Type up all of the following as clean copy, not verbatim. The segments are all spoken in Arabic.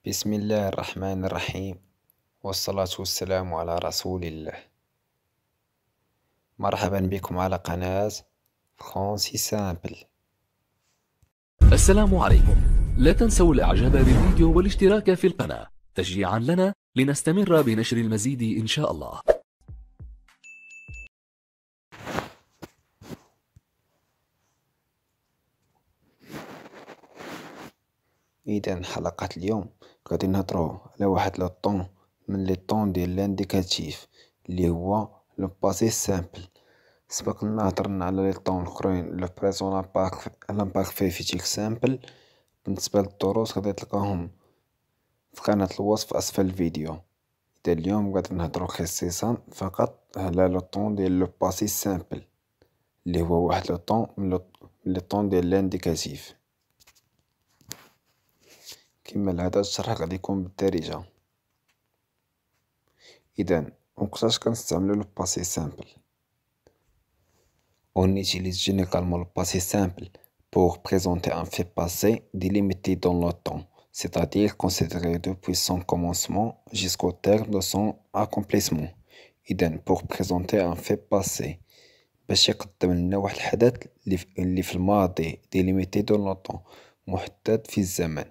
بسم الله الرحمن الرحيم، والصلاة والسلام على رسول الله. مرحبا بكم على قناة فرونسي سامبل. السلام عليكم. لا تنسوا الاعجاب بالفيديو والاشتراك في القناة تشجيعا لنا لنستمر بنشر المزيد ان شاء الله. إذا حلقة اليوم غادي نهضرو على واحد لو طون من لي طون ديال لانديكاتيف اللي هو لو باسي سامبل. سبق لنا هضرنا على لي طون الاخرين لو بريزون لامبارفي في تيك سامبل. بالنسبة للدروس غادي تلقاهم في قناة الوصف أسفل الفيديو. إذا اليوم غادي نهضرو خصيصا فقط على لو طون ديال لو باسي سامبل اللي هو واحد لو طون من لي طون ديال لانديكاتيف. كما العادة الشرح غادي يكون بالدارجة. إذا وقتاش كنستعملو لو باسي سامبل؟ On utilise généralement le passé simple pour présenter un fait passé délimité dans le temps, c'est-à-dire considéré depuis son commencement jusqu'au terme de son accomplissement. إذا pour présenter un fait passé باش يقدم لنا واحد الحدث اللي في الماضي délimité dans le temps، محدد في الزمن.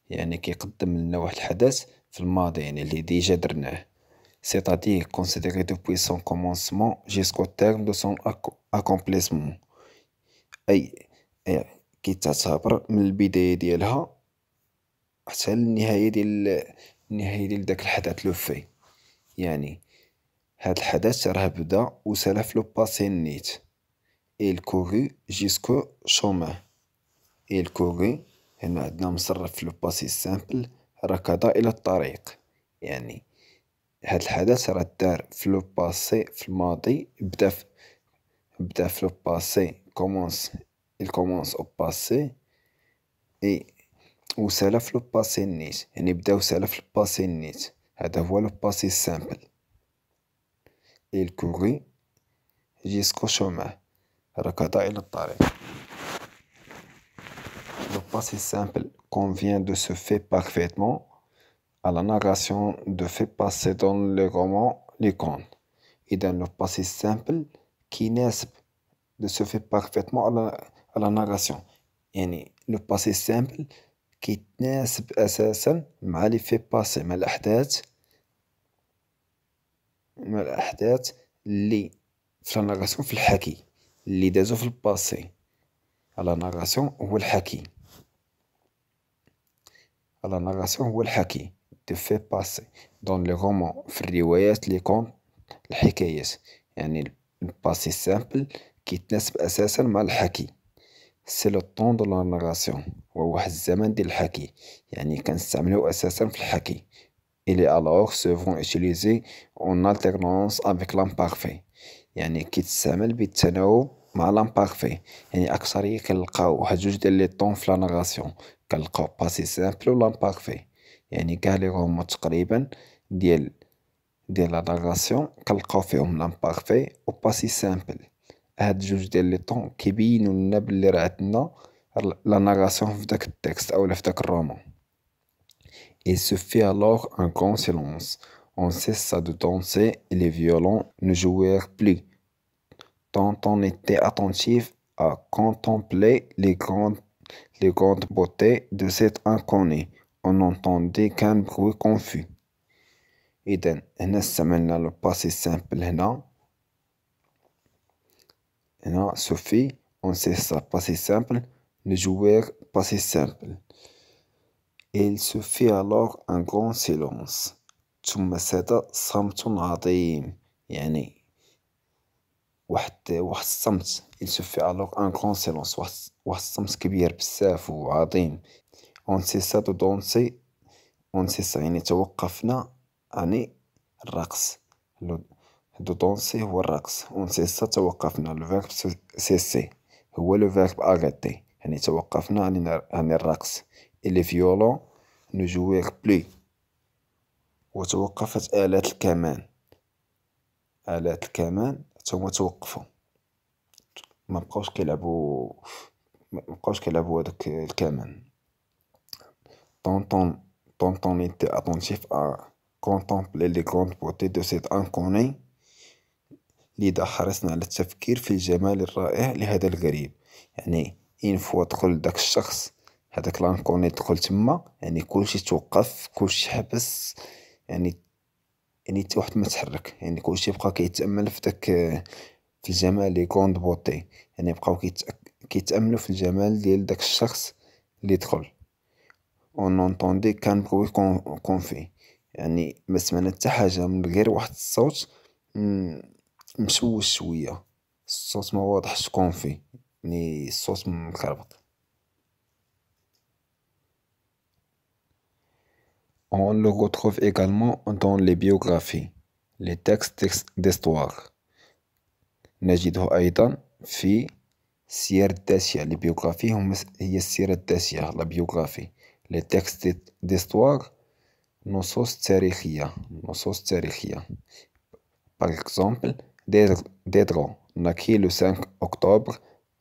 يعني كيقدم لنا واحد الحدث في الماضي، يعني اللي ديجا درناه. C'est-à-dire considéré depuis son commencement jusqu'au terme de son accomplissement. أي كيتعتبر من البداية ديالها حتى النهاية ديال داك الحدث لو في. يعني هاد الحدث راه بدا وسالا في لو باسي نيت. il courut jusqu'au chemin. il courut هنا عندنا مصرف في لو باسي سامبل، ركض إلى الطريق. يعني هاد الحدث راه دار في لو باسي في الماضي، بدا في لو باسي كومونس il commence au passé et وسالا في لو باسي نيت، يعني بدا وسالا في الباسي نيت. هذا هو لو باسي سامبل. il courut jusqu'au chemin، ركض إلى الطريق. Le passé simple convient de se fait parfaitement à la narration de faits passés dans les romans, les contes. إذا le passé simple كيناسب de se fait parfaitement à la narration. يعني le passé simple كيتناسب أساسا مع لي في باسي، مع الأحداث اللي في لا ناراسيون، في الحكي اللي دازو في الباسي. على ناراسيون هو الحكي، على ناراسيون هو الحكي دو في باسي دون لي رومون، في الروايات لي كونت الحكايات. يعني الباسي سامبل كيتناسب أساسا مع الحكي. سي لو طون دو لا ناراسيون، هو واحد الزمن ديال الحكي، يعني كنستعملوه أساسا في الحكي. Il est alors souvent utilisé en alternance avec l'imparfait. يعني كيتستعمل بالتناوب مع l'imparfait. يعني أكثرية كنلقاو واحد جوج ديال لي طون في لا ناراسيون، كنلقاو باسي سامبل و l'imparfait. يعني كاع لي هما تقريبا ديال لا ناراسيون كنلقاو فيهم l'imparfait و باسي سامبل. هاد جوج ديال لي طون كيبينو لنا بلي راه عندنا لا ناراسيون في داك التكست أولا في داك الرومان. Il se fait alors un grand silence. On cessa de danser et les violons ne jouèrent plus, tant on était attentif à contempler les grandes beautés de cet inconnu. On n'entendait qu'un bruit confus. إذا هنا استعملنا لو باسي سامبل. هنا سوفي on cessa باسي سامبل نجوير باسي سامبل. Il se fit alors un grand silence. ثم ساد صمت عظيم. يعني واحد الصمت. Il se fit alors un grand silence. واحد الصمت كبير بزاف وعظيم. On cessa de danser. On cessa يعني توقفنا، يعني الرقص. دو دونسي هو الرقص. On cessa توقفنا. le verbe cesser هو le verbe arrêter، يعني توقفنا عن الرقص. et les violons ne jouèrent plus، وتوقفت آلات الكمان. آلات الكمان تما توقفوا، مبقاوش كيلعبوا هادوك الكمان. طونطون ton temps était attentif à contempler les grandes beautés de cet inconnu. لذا حرصنا على التفكير في الجمال الرائع لهذا الغريب. يعني إن فوا دخل داك الشخص هذاك لانكوني دخل تما، يعني كلشي توقف، كلشي حبس. يعني حتى واحد ما تحرك، يعني كلشي بقى كيتأمل في داك، في الجمال لي كوند بوتي. يعني بقاو كيتأملوا في الجمال ديال داك الشخص اللي دخل. اون اونطوندي كان بروي كونفي، يعني ما سمعنا حتى حاجة من غير واحد الصوت مشوش شوية. الصوت ما واضحش كونفي، يعني الصوت مخربط. On le retrouve également dans les biographies, les textes d'histoire. نجده أيضا في السير الذاتية. les biographies هي السيرة الذاتية، la biographie. les textes d'histoire نصوص تاريخية، نصوص تاريخية. Par exemple, Diderot, naquit le 5 octobre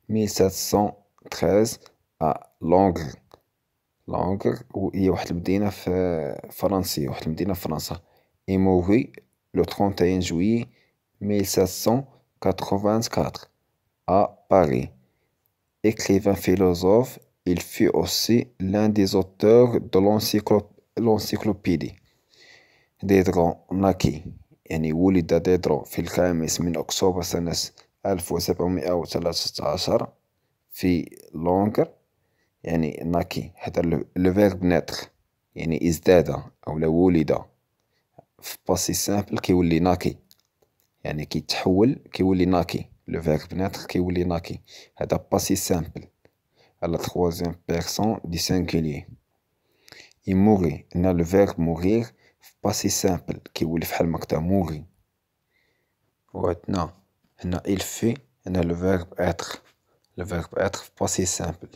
1713 à Langres. لونغر هي واحد المدينة في فرنسية، واحد المدينة في فرنسا. et mourut le 31 juillet 1784 à Paris. Écrivain philosophe, il fut aussi l'un des auteurs de l'encyclopédie. ديدرو ناكي، يعني ولد ديدرو في 5 أكتوبر سنة 1713 في لونغر. يعني ناكي هذا لو فيرب ناتر، يعني ازداد أو ولد. في باسي سامبل كيولي ناكي، يعني كيتحول كيولي ناكي. لو فيرب ناتر كيولي ناكي، هذا باسي سامبل على troisième personne du singulier. يموغي هنا لو فيرب موغير في باسي سامبل كيولي فحال مكتا موغي. وعندنا هنا il fait، هنا لو فيرب être، لو فيرب être في باسي سامبل.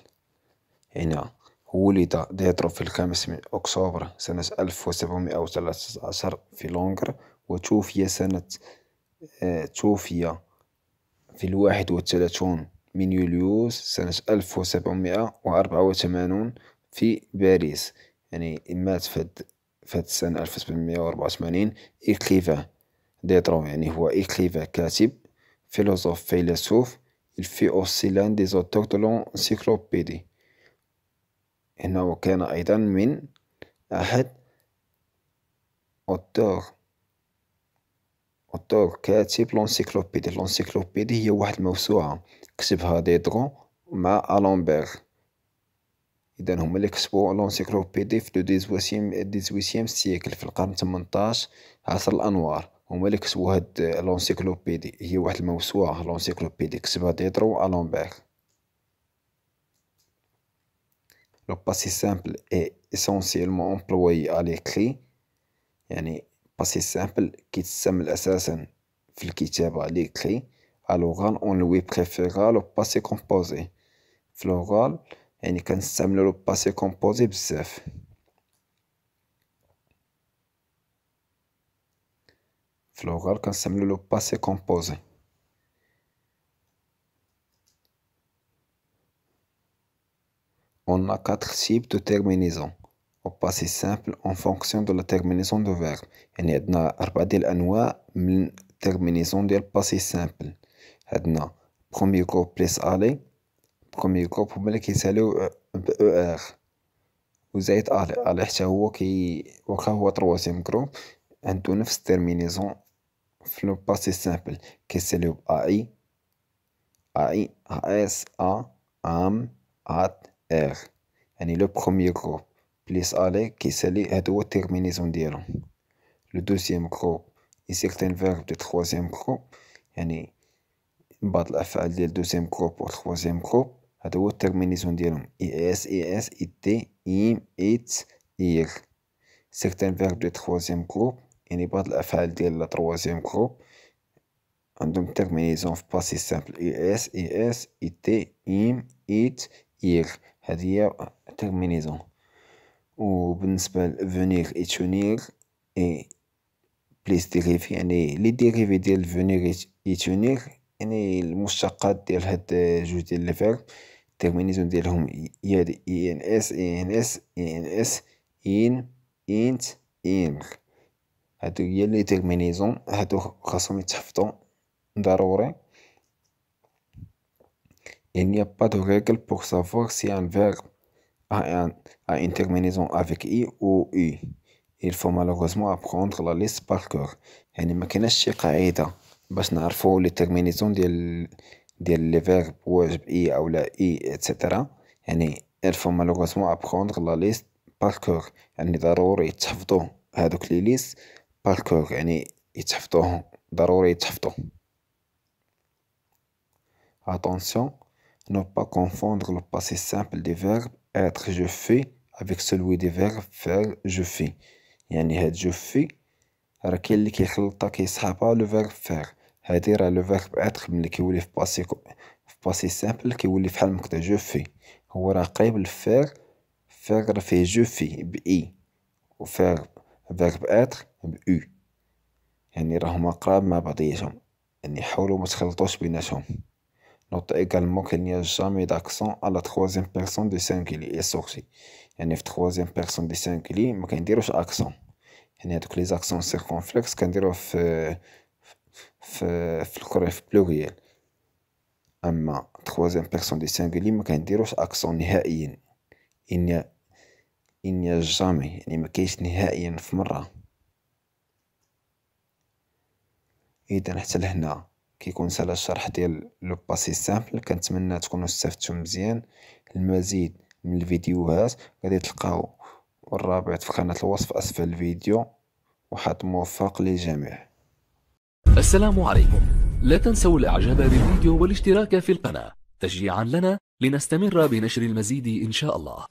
هنا ولد ديدرو في 5 أكتوبر سنة 1713 في لونغر، وتوفي توفي في 31 من يوليوز سنة 1784 في باريس. يعني مات في هاد السنة 1784. إكليفان ديدرو، يعني هو إكليفان كاتب، فيلوزوف فيلسوف. il fut aussi l'un des auteurs de l'encyclopédie. إنه كان أيضا من أحد أوتور كاتب لونسيكلوبيدي. لونسيكلوبيدي هي واحد الموسوعة كتبها ديدرو مع ألامبير. إذا هما اللي كتبو لونسيكلوبيدي في ديزويسيام سيكل، في القرن 18، عصر الأنوار. هما اللي كتبو هاد لونسيكلوبيدي، هي واحد الموسوعة لونسيكلوبيدي كتبها ديدرو و ألامبير. Le passé simple est essentiellement employé à l'écrit. يعني passé simple كيتستعمل أساسا في الكتابة l'écrit. à l'oral on lui préférera le passé composé. في l'oral يعني كنستعملو le passé composé بزاف. في l'oral كنستعملو le passé composé. On a 4 types de terminaisons au passé simple en fonction de la terminaison de verbe. يعني عندنا 4 ديال الأنواع من terminaison ديال passé simple. عندنا premier groupe plus aller. premier groupe هما اللي كيساليو ب ER وزايد aller حتى هو واخا هو troisième groupe عندو نفس terminaison في le passé simple. كيساليو ب AI AS A AM AT R. يعني لو بروميير جروب بليس ألي كيسالي هاد هو التيرمينيزون ديالو. لو دوزيام جروب اي سيغتان فيرب دو تخوازيام جروب، يعني بعض الأفعال ديال دوزيام جروب و تخوازيام جروب هاد هو التيرمينيزون ديالهم. اي اس اي اس اي تي ايم ايت اير. سيغتان فيرب دو تخوازيام جروب يعني بعض الأفعال ديال لا تروازيام جروب عندهم تيرمينيزون في باسي سامبل اي اس اي اس اي تي ايم ايت اير. هذه هي terminaison. وبالنسبة لفونيغ اي تونيغ اي بليس ديريفي، يعني لي ديريفي ديال فونيغ اي تونيغ يعني المشتقات ديال هاد جوج ديال لي فيرب التيرمينيزون ديالهم هي اي ان اس اي ان اس اي ان اس ان انت انغ. هادو هي لي تيرمينيزون، هادو خاصهم يتحفظو ضروري. Il n'y a pas de règle pour savoir si un verbe a une terminaison avec i ou u. Il faut malheureusement apprendre la liste par cœur. يعني ما كايناش شي قاعدة باش نعرفو لي تيرمينيزون ديال لي فيرب واجب اي او لا اي اتسيتيرا. يعني il faut malheureusement apprendre la liste par cœur. يعني ضروري يتحفظو هادوك لي ليست par cœur، يعني يتحفظوهم، ضروري يتحفظو. Attention, ne pas confondre le passé simple du verbe être je fais avec celui du verbe faire je fais. يعني هاد je fais راه كاين اللي كيخلطها كيسحابها لو verbe faire. هادي راه لو verbe être ملي كيولي في باسي سامبل كيولي فحال هكدا je fais. هو راه قريب لفير، فير راه فيه je fais بإي و faire verbe être بأو. يعني راهما قراب مع بعضياتهم، يعني حاولوا ما تخلطوش بيناتهم. Note également qu'il n'y a jamais d'accent à la troisième personne du singulier et sorti. يعني في troisième personne du singulier ما كنديروش accent. يعني هادوك لي accents circonflexes كنديروه في القريب في pluriel. أما troisième personne du singulier ما كنديروش accent نهائيا. il n'y a jamais، يعني ما كاينش نهائيا في مرة. إذا حتى لهنا كيكون سهل الشرح ديال لو باسي سامبل. كنتمنى تكونوا استفدتوا مزيان. المزيد من الفيديوهات غادي تلقاو الرابط في قناة الوصف أسفل الفيديو. وحظ موفق للجميع. السلام عليكم. لا تنسوا الاعجاب بالفيديو والاشتراك في القناة تشجيعا لنا لنستمر بنشر المزيد إن شاء الله.